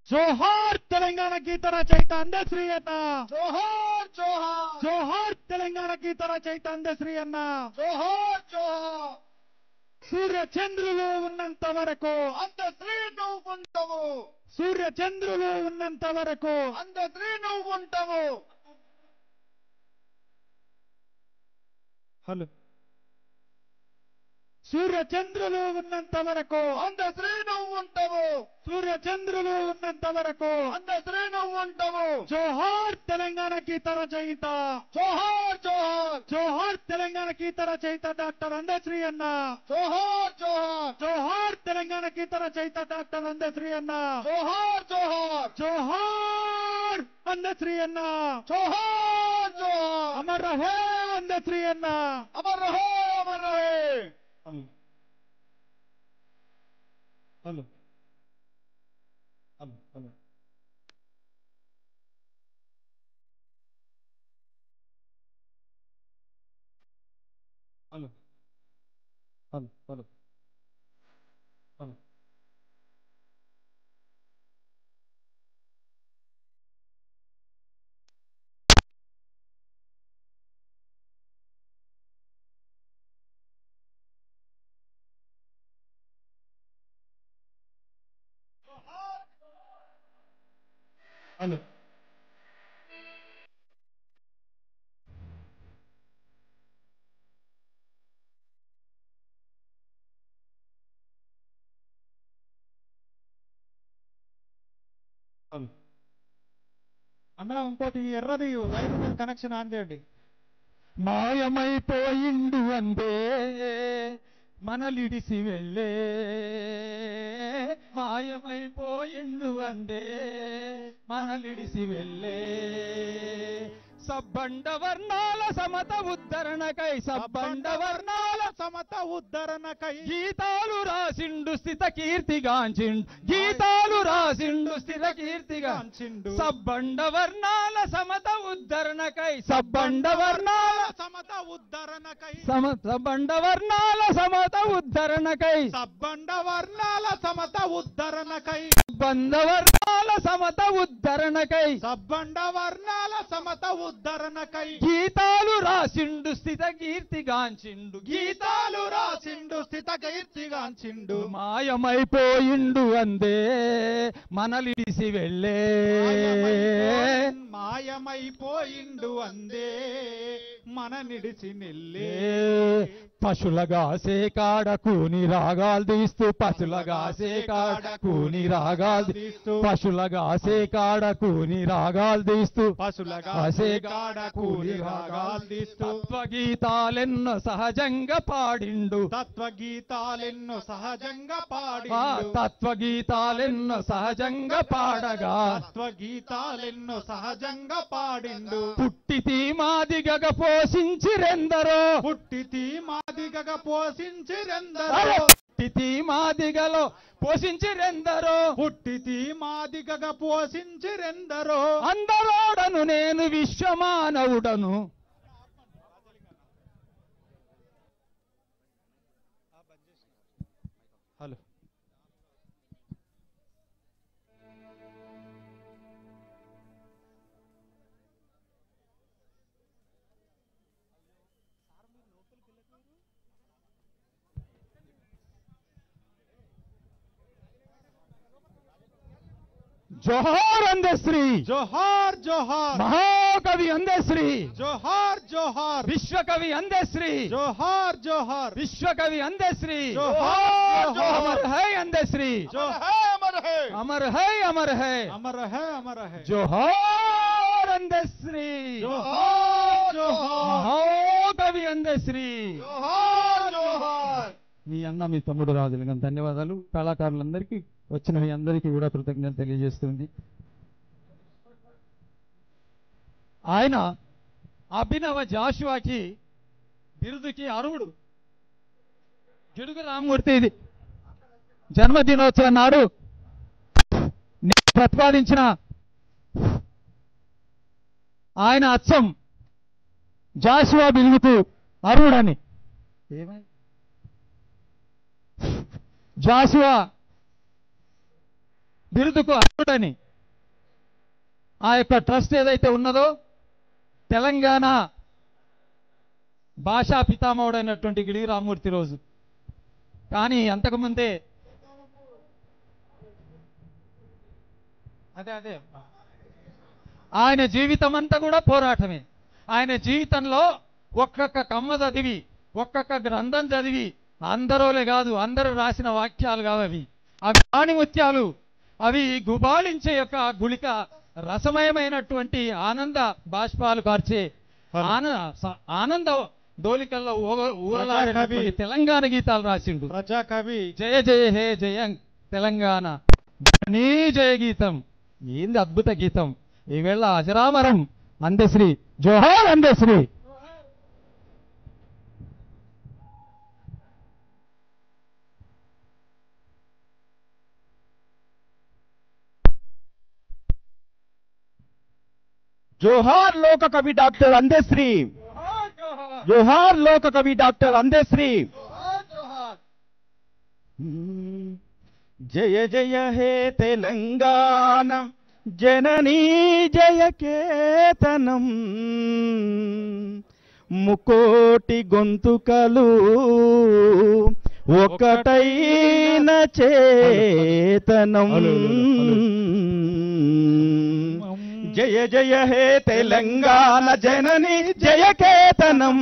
జోహార్ తెలంగాణ గీత రచయిత అందశ్రీ అన్న. జోహార్ జోహార్ జోహార్ తెలంగాణ గీత రచయిత అందశ్రీ అన్న. జోహార్ జోహార్. సూర్య చంద్రులు ఉన్నంత వరకు అందశ్రీ నువ్వు ఉంటావు. సూర్య చంద్రులు ఉన్నంత వరకు అందశ్రీ నువ్వు ఉంటావు. హలో. సూర్య చంద్రులు ఉన్నంత వరకు అందశ్రీ నువ్వు ఉంటావు. సూర్య చంద్రులు ఉన్నంత వరకు అందశ్రీ నువ్వు ఉంటావు. జోహార్ తెలంగాణ గీత రచయిత. జోహార్ జోహార్ జోహార్ తెలంగాణ గీత రచయిత డాక్టర్ అందశ్రీ అన్న. జోహార్ జోహార్ జోహార్ తెలంగాణ గీత రచయిత డాక్టర్ అందశ్రీ అన్న. జోహార్ జోహార్ జోహార్ అందశ్రీ అన్న. జోహార్ జోహార్. అమర్ రహే అందశ్రీ అన్న. అమర్ రహే అమర్ రహే. Hello. Hello hello hello hello hello hello. Hello. అన్నా ఇంకోటి ఎర్రది వైర్ కనెక్షన్ ఆన్ చేయండి. మాయమైపోయిండు అందే మనలిడిసి వెళ్ళే. మాయమైపోయిండు అందే మనలిడిసి వెళ్ళే. సబ్బండ వర్ణాల సమత ఉద్ధరణకై సబ్బండ వర్ణాల సమత ఉద్ధరణకై గీతాలు రాసిండు స్థిత కీర్తిగాంచిండు. గీతాలు రాసిండు స్థిత కీర్తిగాంచిండు. సబ్బండ వర్ణాల సమత ఉద్ధరణకై సబ్బండ వర్ణాల సమత ఉద్ధరణకై సబ్బండ వర్ణాల సమత ఉద్ధరణకై సబ్బండ వర్ణాల సమత ఉద్ధరణకై సబ్బండ వర్ణాల సమత ఉద్ధరణకై సబ్బండ వర్ణాల సమత ఉద్ధరణకై గీతాలు రాసిండు స్థిత కీర్తిగాంచిండు. గీతాలు రాసిండు స్థిత కీర్తిగాంచిండు. మాయమైపోయిండు అందే మనలిడిసి వెళ్ళే. మాయమైపోయిండు అందే మన నిడిసి నెల్లే. పశులగాసే కాడ కూని రాగాలు తీస్తూ పశులగాసే కాడ కూని రాగాలు తీస్తూ పశులగాసే కాడ కూని రాగాలు తీస్తూ పశులగాసే కాడ కూని రాగాలు తీస్తూ తత్వగీతాలెన్నో సహజంగా పాడిండు. తత్వగీతాలెన్నో సహజంగా పాడిండు. తత్వగీతాలెన్నో సహజంగా పాడగా తత్వగీతాలెన్నో సహజంగా పాడిండు. పుట్టితి మాదిగగ పోషించిరెందరో. పుట్టితి మాదిగగ పోషించిరెందరో. పుట్టితి మాదిగలో పోషించిరెందరో. పుట్టితి మాదిగగ పోషించిరెందరో. అందరోడను నేను విశ్వమానవుడను. హలో. జోహార్ అందశ్రీ. జోహార్ జోహార్. మహాకవి అందశ్రీ. జోహార్ జోహార్. విశ్వకవి అందశ్రీ. జోహార్ జోహార్. విశ్వకవి అందశ్రీ. జోహార్ జోహార్. అమర్ హై అందశ్రీ. జోహార్ అమర్ హై. అమర్ హై అమర్ హై. అమర్ హై అమర్ హై. జోహార్ అందశ్రీ. జోహార్ జోహార్. మహాకవి అందశ్రీ. జోహార్ జోహార్. మీ అన్న మీ తమ్ముడు రాజులు గారు ధన్యవాదాలు. కళాకారులందరికీ వచ్చిన మీ అందరికీ కూడా కృతజ్ఞత తెలియజేస్తుంది. ఆయన అభినవ జాషువాకి బిరుదుకి అర్హుడు. గిడుగు రామమూర్తి ఇది జన్మదినోత్సవం నాడు నేను ప్రతిపాదించిన ఆయన అచ్చం జాషువా బిరుదుకు అర్హుడని. ఏమై జాషువా బిరుదుకు అర్హుడని ఆ యొక్క ట్రస్ట్ ఏదైతే ఉన్నదో తెలంగాణ భాషా పితామహుడైనటువంటి గిడి రామ్మూర్తి రోజు. కానీ అంతకుముందే అదే ఆయన జీవితం అంతా కూడా పోరాటమే. ఆయన జీవితంలో ఒక్కొక్క కమ్మ చదివి ఒక్కొక్క గ్రంథం చదివి అందరోలే కాదు, అందరూ రాసిన వాక్యాలు కావు అవి. అవి ఆణిముత్యాలు, అవి గుబాళించే యొక్క గుళిక రసమయమైనటువంటి ఆనంద బాష్పాలు కార్చే ఆనంద డోలికల్లో ఊరలాడే తెలంగాణ గీతాలు రాసిండు. ప్రజాకవి జయ జయ హే జయ తెలంగాణ నీ జయ గీతం. ఏంది అద్భుత గీతం. ఈవేళ అజరామరం అందశ్రీ. జోహార్ అందశ్రీ. జోహార్ లోక కవి డాక్టర్ అందశ్రీ. జోహార్ లోక కవి డాక్టర్ అందశ్రీ. జయ జయ హే తెలంగాణ జననీ జయ కేతనం ముకోటి గొంతుకలు ఒకటైన చేతనం. జయ జయ హే తెలంగాణ జనని జయ కేతనం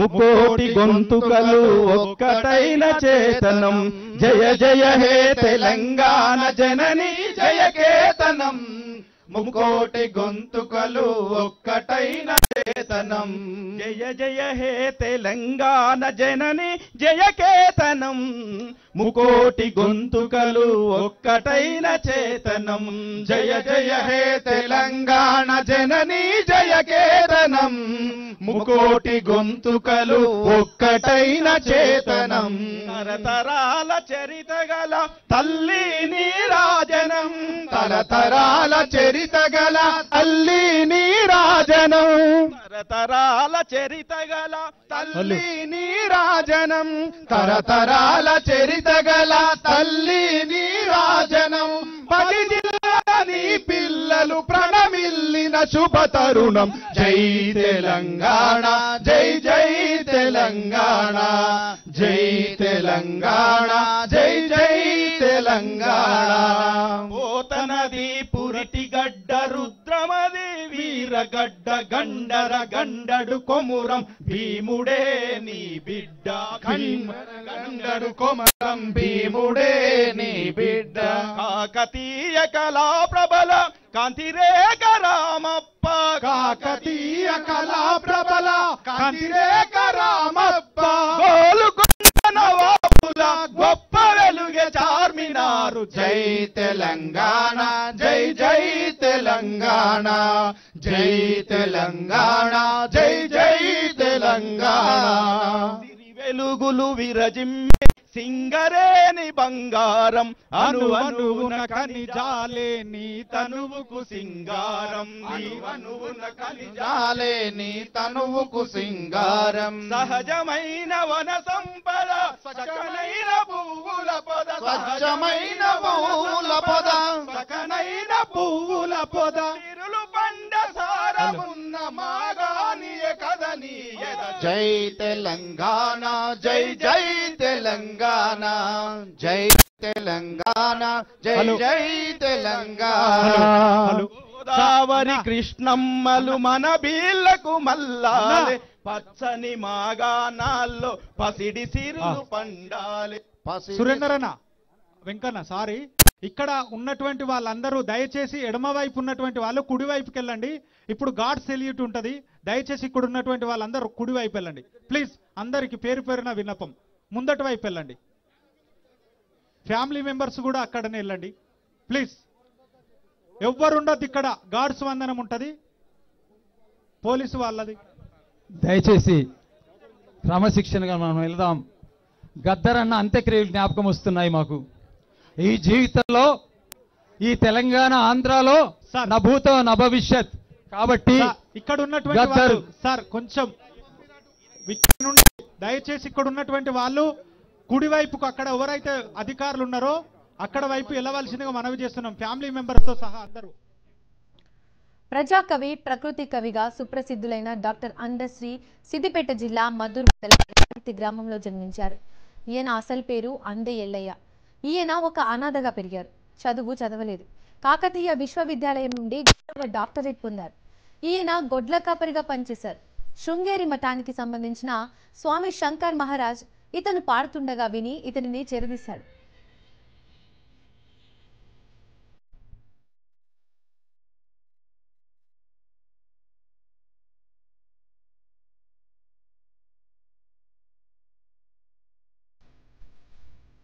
ముకోటి గొంతుకలు ఒక్కటైన చేతనం. జయ జయ హే తెలంగాణ జనని జయ కేతనం ముకోటి గొంతుకలు ఒక్కటైన చేతనం. జయ జయ హే తెలంగాణ జనని జయ కేతనం ముకోటి గొంతుకలు ఒక్కటైన చేతనం. జయ జయ హే తెలంగాణ జనని జయ కేతనం ముకోటి గొంతుకలు ఒక్కటైన చేతనం. తరతరాల చరిత గల తల్లి నీరాజనం. తరతరాల చరిత గల తల్లి నీరాజనం. తరతరాల చరిత గల తల్లి నీరాజనం. తరతరాల చరిత గల తల్లి నీరాజనం. 10 జిల్లాని పిల్లలు ప్రణమిల్లిన శుభ తరుణం. జై తెలంగాణ జై జై తెలంగాణ జై తెలంగాణ జై జై తెలంగాణ. పోతనది పురిటి గడ్డ రుద్రమది వీరగడ్డ గండర గండడు కొమురం భీముడే నీ బిడ్డ. గండడు కొమరం భీముడే నీ బిడ్డ. కాకతీయ కళా ప్రబల కాంతిరేఖ రామప్ప. కాకతీయ కళా ప్రబల కాంతిరేఖ రామప్ప. గోలుకొండ నవాబుల గొప్ప వెలుగే చార్మినారు. జై తెలంగాణ జై జై తెలంగాణ జై తెలంగాణ జై జై తెలంగాణ. వెలుగులు విరజిమ్మే సింగరేని బంగారం అను అనువున ఖనిజాలే నీ తనువుకు సింగారం. అనువున ఖనిజాలే నీ తనువుకు సింగారం. సహజమైన వన సంపద సకనైన పువ్వుల పొద. సహజమైన పువ్వుల పొద సకనైన పువ్వుల పొద. తిరులు పండ సారమున్న మాగానియ కదని. జై తెలంగాణ జై జై తెలంగాణ జై తెలంగాణ జై జై తెలంగాణ. గోదావరి కృష్ణమ్మలు మన బీళ్లకు మల్లాలే. పచ్చని మాగానాల్లో పసిడి సిరులు పండాలి. సురేందరన్న వెంకన్న సారీ, ఇక్కడ ఉన్నటువంటి వాళ్ళందరూ దయచేసి ఎడమవైపు ఉన్నటువంటి వాళ్ళు కుడివైపుకి వెళ్ళండి. ఇప్పుడు గాడ్ సెల్యూట్ ఉంటుంది. దయచేసి ఇక్కడ ఉన్నటువంటి వాళ్ళందరూ కుడివైపు వెళ్ళండి ప్లీజ్. అందరికి పేరు పేరున విన్నపం. ముందటి వైపు వెళ్ళండి. ఫ్యామిలీ మెంబర్స్ కూడా అక్కడనే వెళ్ళండి ప్లీజ్. ఎవ్వరు ఉండద్దు ఇక్కడ. గార్డ్స్ వందనం ఉంటుంది, పోలీసు వాళ్ళది. దయచేసి క్రమశిక్షణగా మనం వెళ్దాం. గద్దరన్న అంత్యక్రియలు జ్ఞాపకం వస్తున్నాయి మాకు. ఈ జీవితంలో ఈ తెలంగాణ ఆంధ్రాలో నా భూతో నా భవిష్యత్. కాబట్టి ఇక్కడ ఉన్నటువంటి వాళ్ళు సార్ కొంచెం దయచేసి ఇక్కడ ఉన్నటువంటి వాళ్ళు కుడివైపుకు, అక్కడ ఎవరైతే అధికారులు ఉన్నారో అక్కడ వైపు వెళ్ళవలసిందిగా మనవి చేస్తున్నాం, ఫ్యామిలీ మెంబర్స్తో సహా అందరూ. ప్రజాకవి, ప్రకృతి కవిగా సుప్రసిద్ధులైన డాక్టర్ అందశ్రీ సిద్దిపేట జిల్లా మద్దూరు మండలం గ్రామంలో జన్మించారు. ఈయన అసలు పేరు అందే ఎల్లయ్య. ఈయన ఒక అనాథగా పెరిగారు. చదువు చదవలేదు. కాకతీయ విశ్వవిద్యాలయం నుండి డాక్టరేట్ పొందారు. ఈయన గొడ్ల కాపరిగా పనిచేశారు. శృంగేరి మఠానికి సంబంధించిన స్వామి శంకర్ మహారాజ్ ఇతను పాడుతుండగా విని ఇతనిని చేరదీశాడు.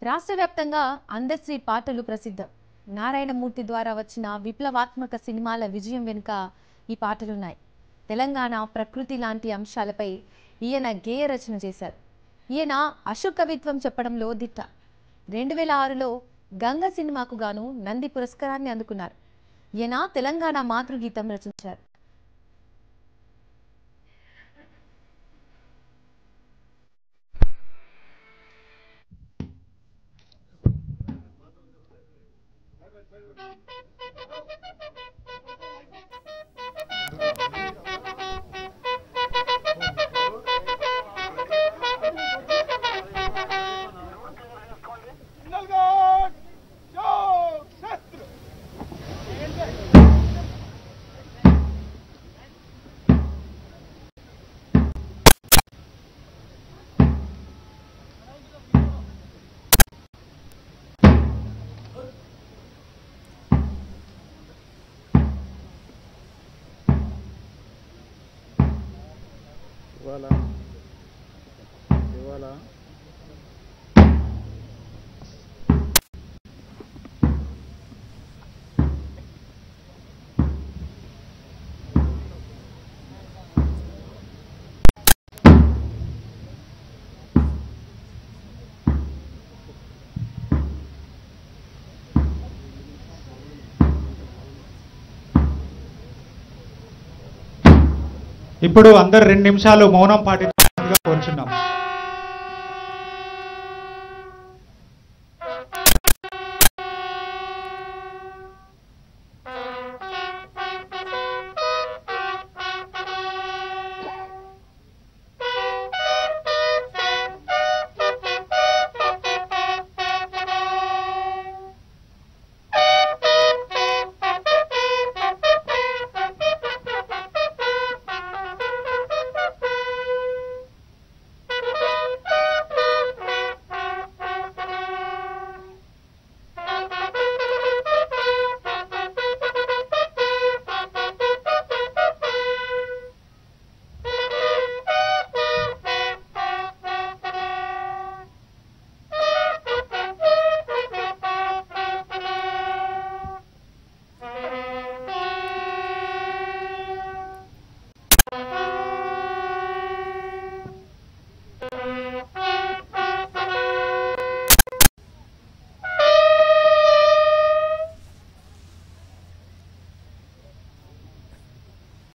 రాష్ట్ర వ్యాప్తంగా అందశ్రీ పాటలు ప్రసిద్ధం. నారాయణమూర్తి ద్వారా వచ్చిన విప్లవాత్మక సినిమాల విజయం వెనుక ఈ పాటలున్నాయి. తెలంగాణ ప్రకృతి లాంటి అంశాలపై ఈయన గేయ రచన చేశారు. ఈయన అశుకవిత్వం చెప్పడంలో దిట్ట. 2006లో గంగ సినిమాకు గాను నంది పురస్కారాన్ని అందుకున్నారు. ఈయన తెలంగాణ మాతృగీతం రచించారు. ఇప్పుడు అందరు 2 నిమిషాలు మౌనం పాటించాలని కోరుచున్నాం.